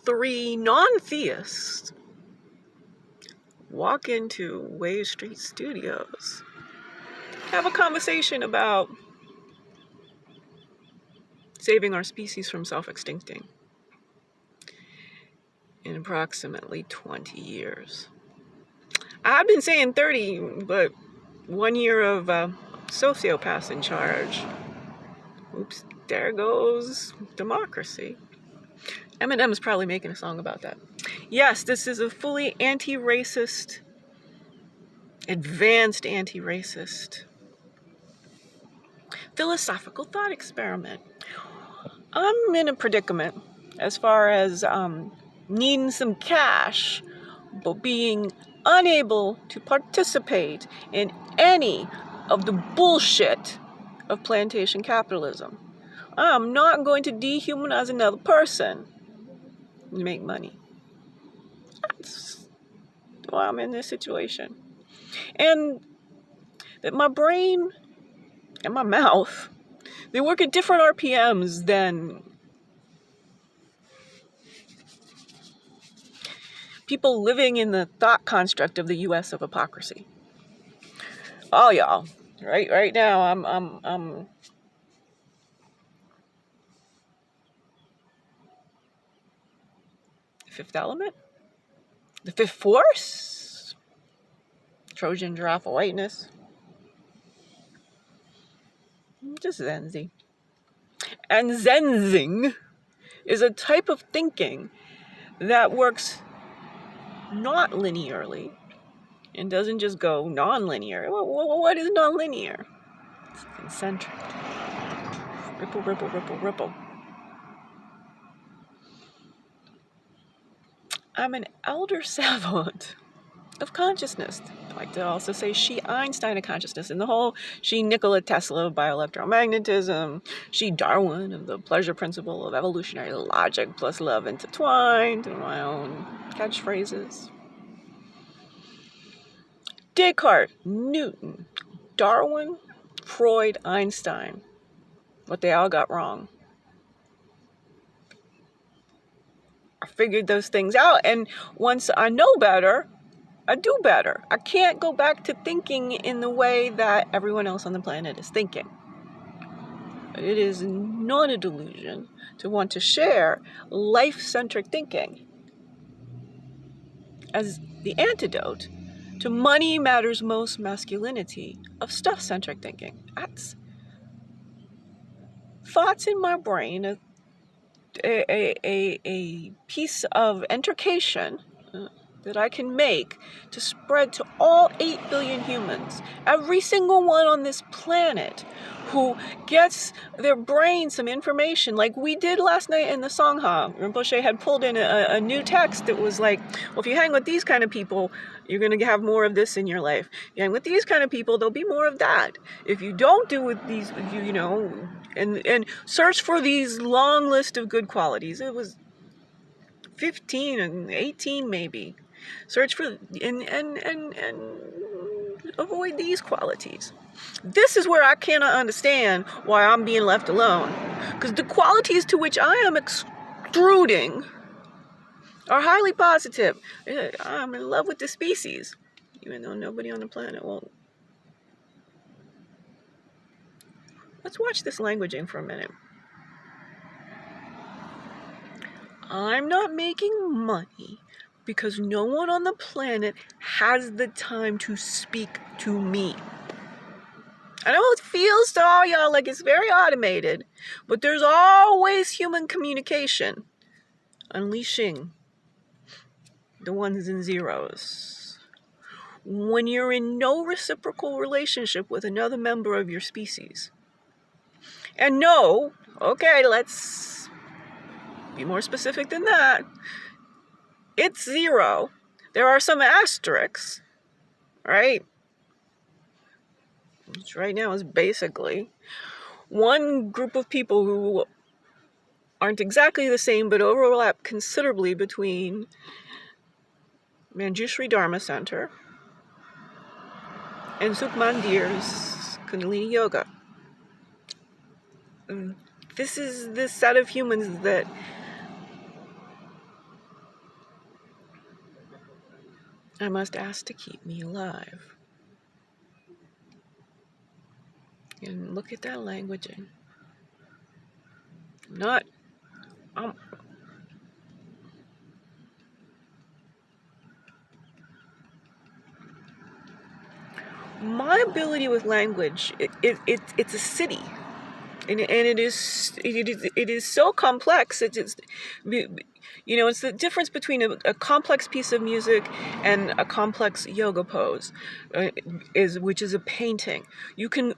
three non-theists walk into Wave Street Studios, have a conversation about saving our species from self-extincting in approximately 20 years. I've been saying 30, but 1 year of sociopaths in charge. Oops, there goes democracy. Eminem's probably making a song about that. Yes, this is a fully anti-racist, advanced anti-racist philosophical thought experiment. I'm in a predicament as far as needing some cash, but being unable to participate in any of the bullshit of plantation capitalism. I'm not going to dehumanize another person to make money. That's why I'm in this situation. And that my brain and my mouth, they work at different RPMs than people living in the thought construct of the US of hypocrisy. Oh, y'all, right now I'm Fifth Element, the Fifth Force, Trojan Giraffe of Whiteness, just Zenzi. And Zenzing is a type of thinking that works not linearly and doesn't just go non-linear. What is non-linear? It's concentric. Ripple, ripple, ripple, ripple. I'm an elder savant of consciousness. I like to also say she Einstein of consciousness, and the whole she Nikola Tesla of bioelectromagnetism, she Darwin of the pleasure principle of evolutionary logic plus love intertwined, and my own catchphrases. Descartes, Newton, Darwin, Freud, Einstein. What they all got wrong. I figured those things out, and once I know better, I do better. I can't go back to thinking in the way that everyone else on the planet is thinking. It is not a delusion to want to share life-centric thinking as the antidote to money matters most masculinity of stuff-centric thinking. That's thoughts in my brain, a piece of education that I can make to spread to all 8 billion humans, every single one on this planet who gets their brain some information, like we did last night in the Sangha. Rinpoche had pulled in a new text that was like, well, if you hang with these kind of people, you're going to have more of this in your life. If you hang with these kind of people, there'll be more of that. If you don't do with these, you know, and search for these long list of good qualities. It was 15 and 18 maybe. Search for and avoid these qualities. This is where I cannot understand why I'm being left alone. Because the qualities to which I am extruding are highly positive. I'm in love with the species, even though nobody on the planet won't. Let's watch this languaging for a minute. I'm not making money because no one on the planet has the time to speak to me. I know it feels to all y'all like it's very automated, but there's always human communication. Unleashing the ones and zeros. When you're in no reciprocal relationship with another member of your species. And no, okay, let's be more specific than that. It's zero. There are some asterisks, right? Which right now is basically one group of people who aren't exactly the same but overlap considerably between Manjushri Dharma Center and Sukhmandir's Kundalini Yoga. This is the set of humans that I must ask to keep me alive. And look at that languaging. My ability with language, it's a city. And it is so complex. It's the difference between a complex piece of music and a complex yoga pose, which is a painting. You can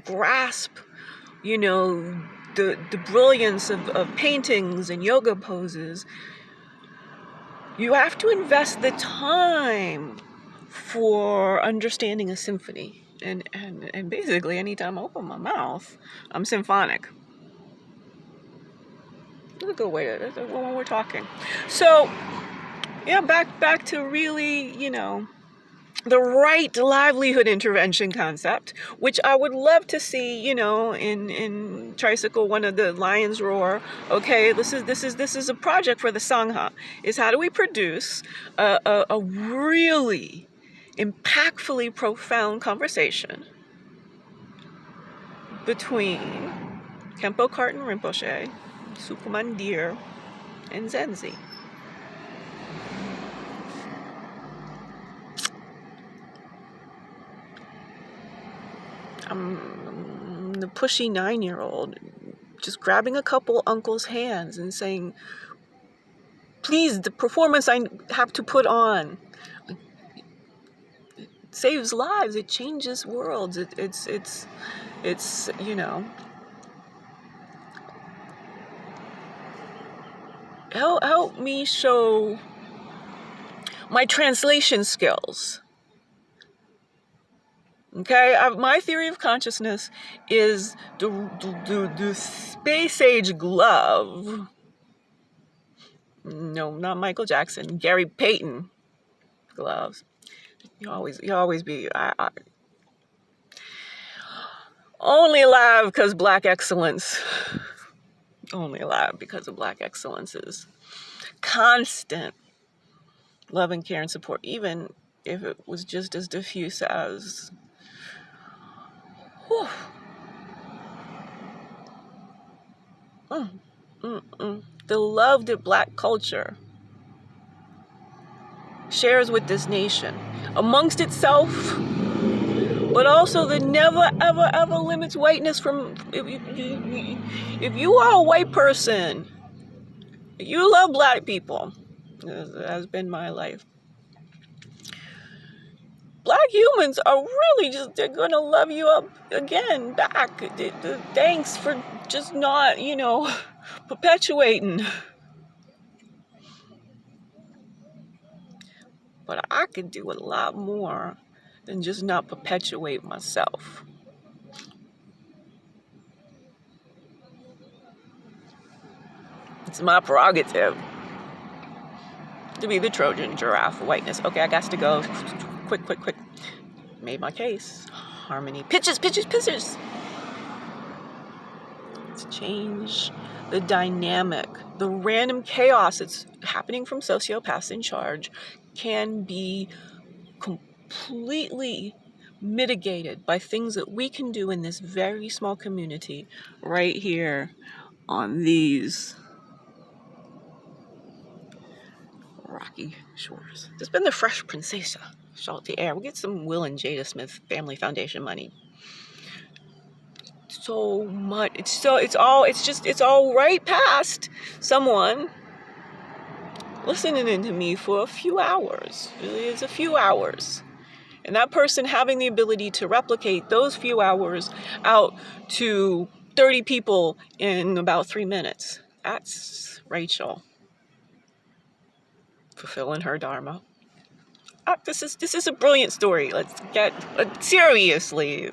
grasp, the brilliance of paintings and yoga poses. You have to invest the time for understanding a symphony. And basically, anytime I open my mouth, I'm symphonic. That's a good way to, when we're talking. So, yeah, back to really, the right livelihood intervention concept, which I would love to see, in Tricycle, one of the Lions Roar. Okay, this is a project for the Sangha. Is how do we produce a really impactfully profound conversation between Khenpo Karten Rinpoche, Sukuman Deer, and Zenzi. I'm the pushy 9-year-old, just grabbing a couple uncles' hands and saying, please, the performance I have to put on, it saves lives, it changes worlds, it's help me show my translation skills. Okay, my theory of consciousness is the space age glove. No, not Michael Jackson. Gary Payton gloves. You always be. I only alive because Black excellence. Only alive because of Black excellence's constant love and care and support, even if it was just as diffuse as. Whew. The love that Black culture shares with this nation amongst itself, but also that never ever limits whiteness from. If you are a white person, you love Black people, as has been my life. Black humans are really they're gonna love you up again back. Thanks for just not, perpetuating. But I could do a lot more than just not perpetuate myself. It's my prerogative to be the Trojan giraffe of whiteness. Okay, I got to go. Quick. Made my case. Harmony. Pitches. To change the dynamic. The random chaos that's happening from sociopaths in charge can be completely mitigated by things that we can do in this very small community right here on these rocky shores. It's been the Fresh Princessa, Salty Air. We'll get some Will and Jada Smith Family Foundation money. So much. It's all right past someone listening to me for a few hours. Really, it's a few hours. And that person having the ability to replicate those few hours out to 30 people in about 3 minutes. That's Rachel fulfilling her dharma. This is a brilliant story. Let's get seriously.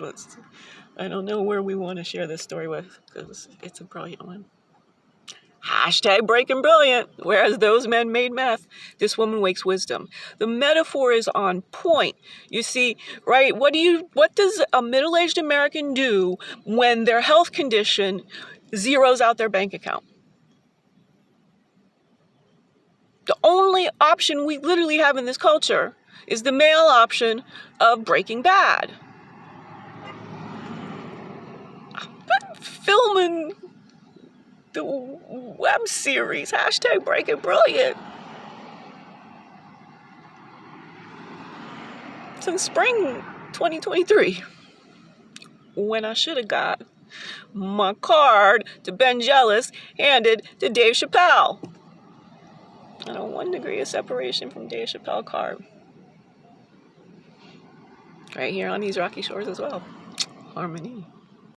I don't know where we want to share this story with, because it's a brilliant one. Hashtag breaking brilliant. Whereas those men made meth, this woman wakes wisdom. The metaphor is on point. You see, right? What does a middle-aged American do when their health condition zeroes out their bank account? The only only option we literally have in this culture is the male option of Breaking Bad. I've been filming the web series, hashtag Breaking Brilliant, since spring 2023, when I should have got my card to Ben Jealous handed to Dave Chappelle. And a 1 degree of separation from Dave Chappelle card. Right here on these rocky shores as well. Harmony.